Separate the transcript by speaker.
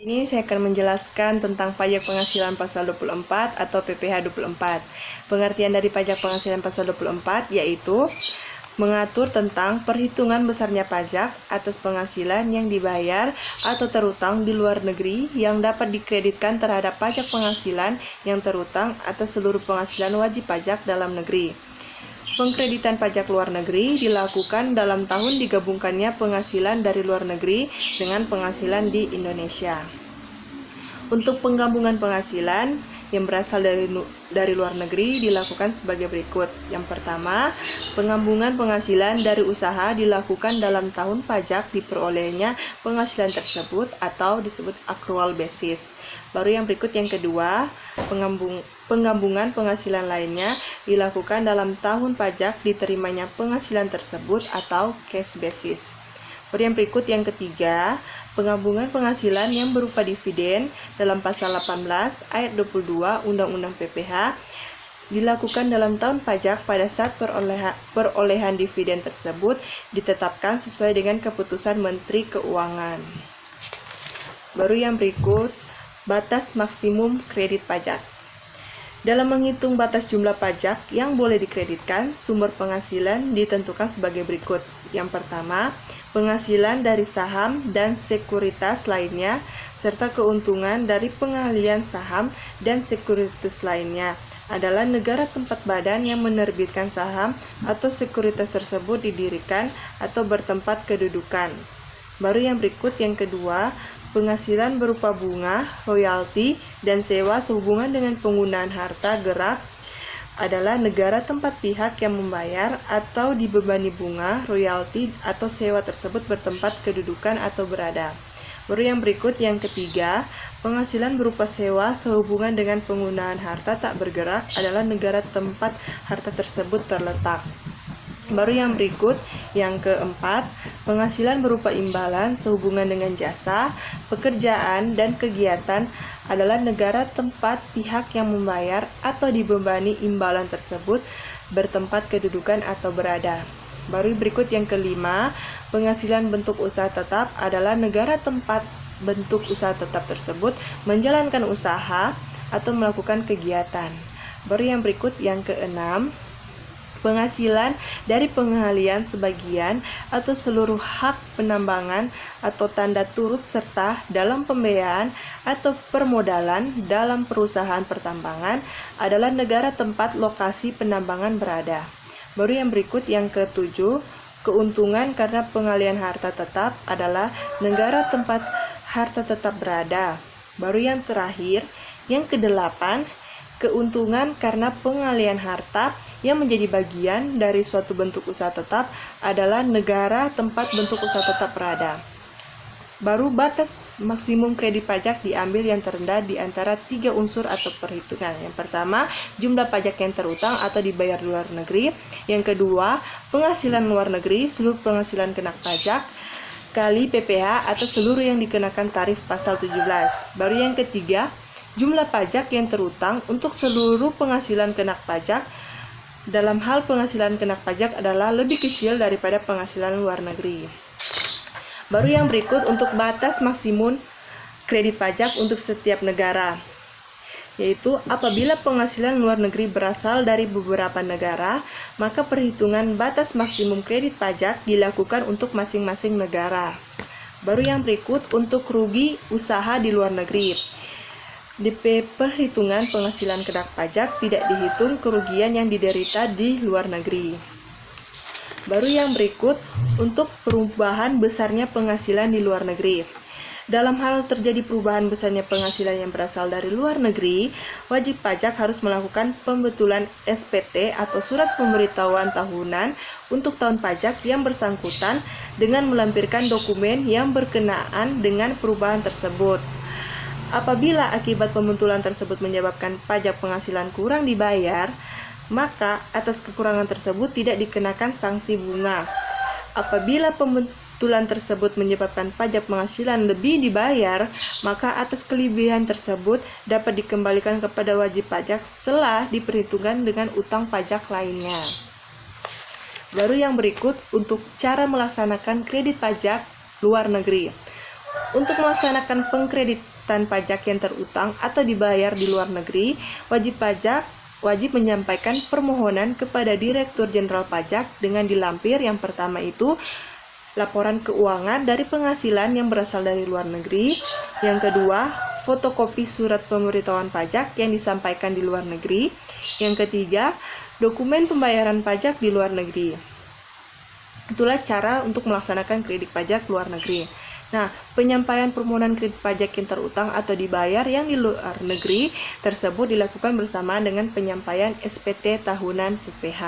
Speaker 1: Ini saya akan menjelaskan tentang pajak penghasilan pasal 24 atau PPh 24. Pengertian dari pajak penghasilan pasal 24 yaitu mengatur tentang perhitungan besarnya pajak atas penghasilan yang dibayar atau terutang di luar negeri yang dapat dikreditkan terhadap pajak penghasilan yang terutang atas seluruh penghasilan wajib pajak dalam negeri. Pengkreditan pajak luar negeri dilakukan dalam tahun digabungkannya penghasilan dari luar negeri dengan penghasilan di Indonesia. Untuk penggabungan penghasilan yang berasal dari luar negeri dilakukan sebagai berikut. Yang pertama, penggabungan penghasilan dari usaha dilakukan dalam tahun pajak diperolehnya penghasilan tersebut atau disebut accrual basis. Baru yang berikut yang kedua, penggabungan penghasilan lainnya dilakukan dalam tahun pajak diterimanya penghasilan tersebut atau cash basis. Baru yang berikut yang ketiga, penggabungan penghasilan yang berupa dividen dalam pasal 18 ayat 22 Undang-Undang PPh dilakukan dalam tahun pajak pada saat perolehan dividen tersebut ditetapkan sesuai dengan keputusan Menteri Keuangan. Baru yang berikut, batas maksimum kredit pajak. Dalam menghitung batas jumlah pajak yang boleh dikreditkan, sumber penghasilan ditentukan sebagai berikut. Yang pertama, penghasilan dari saham dan sekuritas lainnya, serta keuntungan dari pengalihan saham dan sekuritas lainnya adalah negara tempat badan yang menerbitkan saham atau sekuritas tersebut didirikan atau bertempat kedudukan. Baru yang berikut yang kedua, penghasilan berupa bunga, royalti, dan sewa sehubungan dengan penggunaan harta gerak adalah negara tempat pihak yang membayar atau dibebani bunga, royalti, atau sewa tersebut bertempat kedudukan atau berada. Baru yang berikut yang ketiga, penghasilan berupa sewa sehubungan dengan penggunaan harta tak bergerak adalah negara tempat harta tersebut terletak. Baru yang berikut, yang keempat, penghasilan berupa imbalan sehubungan dengan jasa, pekerjaan, dan kegiatan adalah negara tempat pihak yang membayar atau dibebani imbalan tersebut bertempat kedudukan atau berada. Baru berikut yang kelima, penghasilan bentuk usaha tetap adalah negara tempat bentuk usaha tetap tersebut menjalankan usaha atau melakukan kegiatan. Baru yang berikut yang keenam, penghasilan dari pengalihan sebagian atau seluruh hak penambangan atau tanda turut serta dalam pembiayaan atau permodalan dalam perusahaan pertambangan adalah negara tempat lokasi penambangan berada. Baru yang berikut yang ketujuh, keuntungan karena pengalihan harta tetap adalah negara tempat harta tetap berada. Baru yang terakhir, yang kedelapan, keuntungan karena pengalihan harta yang menjadi bagian dari suatu bentuk usaha tetap adalah negara tempat bentuk usaha tetap berada. Baru batas maksimum kredit pajak diambil yang terendah di antara tiga unsur atau perhitungan. Yang pertama, jumlah pajak yang terutang atau dibayar luar negeri. Yang kedua, penghasilan luar negeri, seluruh penghasilan kena pajak, kali PPh atau seluruh yang dikenakan tarif pasal 17. Baru yang ketiga, jumlah pajak yang terutang untuk seluruh penghasilan kena pajak dalam hal penghasilan kena pajak adalah lebih kecil daripada penghasilan luar negeri. Baru yang berikut untuk batas maksimum kredit pajak untuk setiap negara, yaitu apabila penghasilan luar negeri berasal dari beberapa negara, maka perhitungan batas maksimum kredit pajak dilakukan untuk masing-masing negara. Baru yang berikut untuk rugi usaha di luar negeri. Di perhitungan penghasilan kena pajak tidak dihitung kerugian yang diderita di luar negeri. Baru yang berikut untuk perubahan besarnya penghasilan di luar negeri. Dalam hal terjadi perubahan besarnya penghasilan yang berasal dari luar negeri, wajib pajak harus melakukan pembetulan SPT atau surat pemberitahuan tahunan untuk tahun pajak yang bersangkutan dengan melampirkan dokumen yang berkenaan dengan perubahan tersebut. Apabila akibat pembetulan tersebut menyebabkan pajak penghasilan kurang dibayar, maka atas kekurangan tersebut tidak dikenakan sanksi bunga. Apabila pembetulan tersebut menyebabkan pajak penghasilan lebih dibayar, maka atas kelebihan tersebut dapat dikembalikan kepada wajib pajak setelah diperhitungkan dengan utang pajak lainnya. Baru yang berikut untuk cara melaksanakan kredit pajak luar negeri. Untuk melaksanakan penghutang pajak yang terutang atau dibayar di luar negeri, wajib pajak wajib menyampaikan permohonan kepada Direktur Jenderal Pajak dengan dilampir yang pertama itu laporan keuangan dari penghasilan yang berasal dari luar negeri, yang kedua fotokopi surat pemberitahuan pajak yang disampaikan di luar negeri, yang ketiga dokumen pembayaran pajak di luar negeri. Itulah cara untuk melaksanakan kredit pajak luar negeri. Nah, penyampaian permohonan kredit pajak yang terutang atau dibayar yang di luar negeri tersebut dilakukan bersamaan dengan penyampaian SPT tahunan PPh.